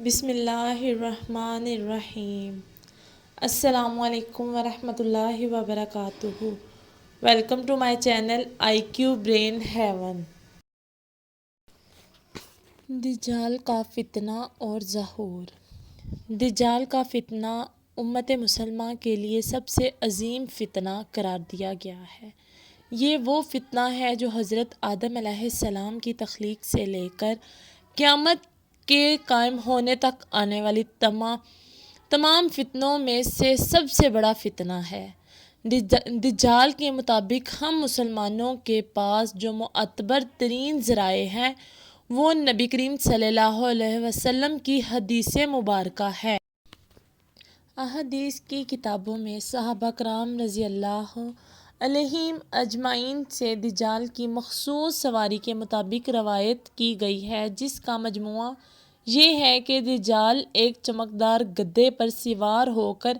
بسم اللہ الرحمن الرحیم۔ السلام علیکم ورحمۃ اللہ وبرکاتہ۔ Welcome to my channel I Q brain haven. دجال کا فتنہ اور ظہور۔ دجال کا فتنہ امت مسلمہ کے لیے سب سے عظیم فتنہ قرار دیا گیا ہے۔ یہ وہ فتنہ ہے جو حضرت آدم علیہ السلام کی تخلیق سے لے کر قیامت کے قائم ہونے تک آنے والی تمام فتنوں میں سے سب سے بڑا فتنہ ہے۔ دجال کے مطابق ہم مسلمانوں کے پاس جو معتبر ترین ذرائع ہیں وہ نبی کریم صلی اللہ علیہ وسلم کی حدیث مبارکہ ہے۔ احادیث کی کتابوں میں صحابہ کرام رضی اللہ علیہم اجمعین سے دجال کی مخصوص سواری کے متعلق روایت کی گئی ہے، جس کا مجموعہ یہ ہے کہ دجال ایک چمکدار گدھے پر سوار ہو کر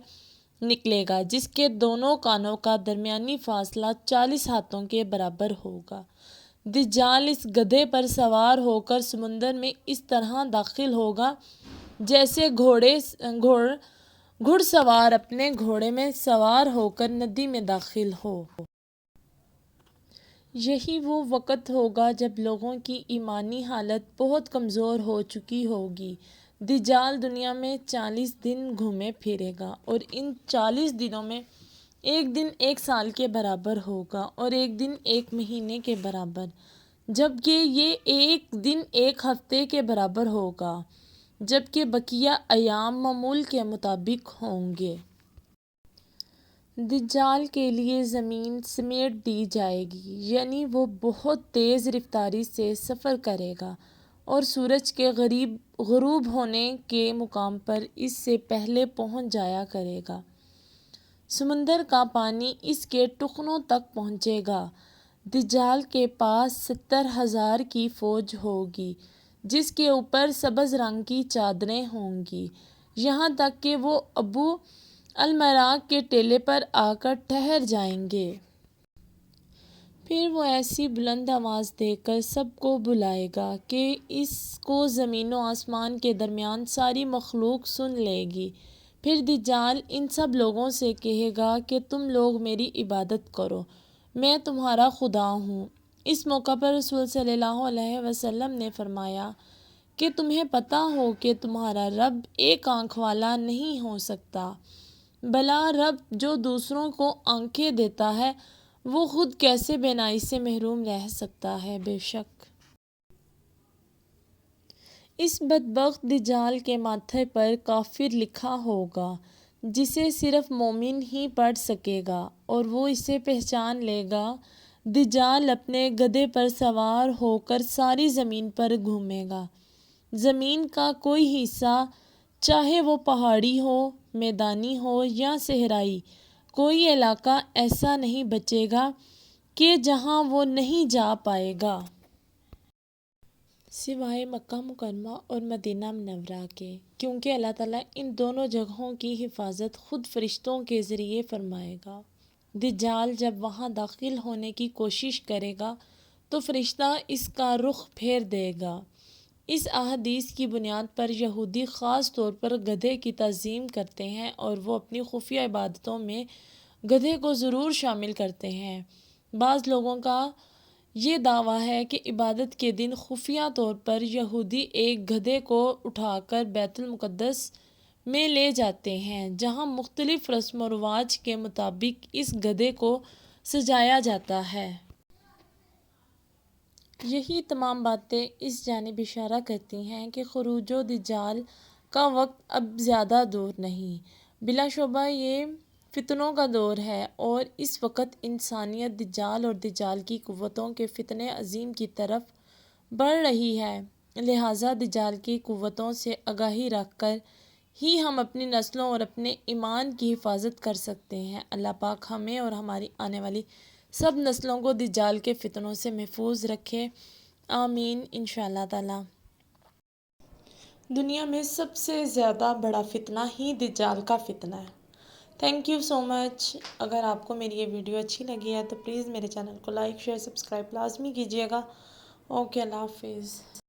نکلے گا جس کے دونوں کانوں کا درمیانی فاصلہ 40 ہاتھوں کے برابر ہوگا۔ دجال اس گدھے پر سوار ہو کر سمندر میں اس طرح داخل ہوگا جیسے گھڑ سوار اپنے گھوڑے میں سوار ہو کر ندی میں داخل ہو۔ یہی وہ وقت ہوگا جب لوگوں کی ایمانی حالت بہت کمزور ہو چکی ہوگی۔ دجال دنیا میں 40 دن گھومے پھرے گا اور ان 40 دنوں میں ایک دن ایک سال کے برابر ہوگا اور ایک دن ایک مہینے کے برابر، جبکہ یہ ایک دن ایک ہفتے کے برابر ہوگا، جبکہ بقیہ ایام معمول کے مطابق ہوں گے۔ دجال کے لیے زمین سمیٹ دی جائے گی، یعنی وہ بہت تیز رفتاری سے سفر کرے گا اور سورج کے غروب ہونے کے مقام پر اس سے پہلے پہنچ جایا کرے گا۔ سمندر کا پانی اس کے ٹخنوں تک پہنچے گا۔ دجال کے پاس 70,000 کی فوج ہوگی جس کے اوپر سبز رنگ کی چادریں ہوں گی، یہاں تک کہ وہ ابو المراق کے ٹیلے پر آ کر ٹھہر جائیں گے۔ پھر وہ ایسی بلند آواز دے کر سب کو بلائے گا کہ اس کو زمین و آسمان کے درمیان ساری مخلوق سن لے گی۔ پھر دجال ان سب لوگوں سے کہے گا کہ تم لوگ میری عبادت کرو، میں تمہارا خدا ہوں۔ اس موقع پر رسول صلی اللہ علیہ وسلم نے فرمایا کہ تمہیں پتہ ہو کہ تمہارا رب ایک آنکھ والا نہیں ہو سکتا، بھلا رب جو دوسروں کو آنکھیں دیتا ہے وہ خود کیسے بینائی سے محروم رہ سکتا ہے؟ بے شک اس بدبخت دجال کے ماتھے پر کافر لکھا ہوگا جسے صرف مومن ہی پڑھ سکے گا اور وہ اسے پہچان لے گا۔ دجال اپنے گدھے پر سوار ہو کر ساری زمین پر گھومے گا۔ زمین کا کوئی حصہ، چاہے وہ پہاڑی ہو، میدانی ہو یا صحرائی، کوئی علاقہ ایسا نہیں بچے گا کہ جہاں وہ نہیں جا پائے گا، سوائے مکہ مکرمہ اور مدینہ منورہ کے، کیونکہ اللہ تعالیٰ ان دونوں جگہوں کی حفاظت خود فرشتوں کے ذریعے فرمائے گا۔ دجال جب وہاں داخل ہونے کی کوشش کرے گا تو فرشتہ اس کا رخ پھیر دے گا۔ اس احادیث کی بنیاد پر یہودی خاص طور پر گدھے کی تعظیم کرتے ہیں اور وہ اپنی خفیہ عبادتوں میں گدھے کو ضرور شامل کرتے ہیں۔ بعض لوگوں کا یہ دعویٰ ہے کہ عبادت کے دن خفیہ طور پر یہودی ایک گدھے کو اٹھا کر بیت المقدس میں لے جاتے ہیں، جہاں مختلف رسم و رواج کے مطابق اس گدھے کو سجایا جاتا ہے۔ یہی تمام باتیں اس جانب اشارہ کرتی ہیں کہ خروج دجال کا وقت اب زیادہ دور نہیں، بلا شبہ یہ فتنوں کا دور ہے اور اس وقت انسانیت دجال اور دجال کی قوتوں کے فتنہ عظیم کی طرف بڑھ رہی ہے، لہٰذا دجال کی قوتوں سے آگاہی رکھ کر ہی ہم اپنی نسلوں اور اپنے ایمان کی حفاظت کر سکتے ہیں۔ اللہ پاک ہمیں اور ہماری آنے والی سب نسلوں کو دجال کے فتنوں سے محفوظ رکھے، آمین انشاءاللہ تعالی۔ دنیا میں سب سے زیادہ بڑا فتنہ ہی دجال کا فتنہ ہے۔ تھینک یو سو مچ۔ اگر آپ کو میری یہ ویڈیو اچھی لگی ہے تو پلیز میرے چینل کو لائک، شیئر، سبسکرائب لازمی کیجیے گا۔ اوکے، اللہ حافظ۔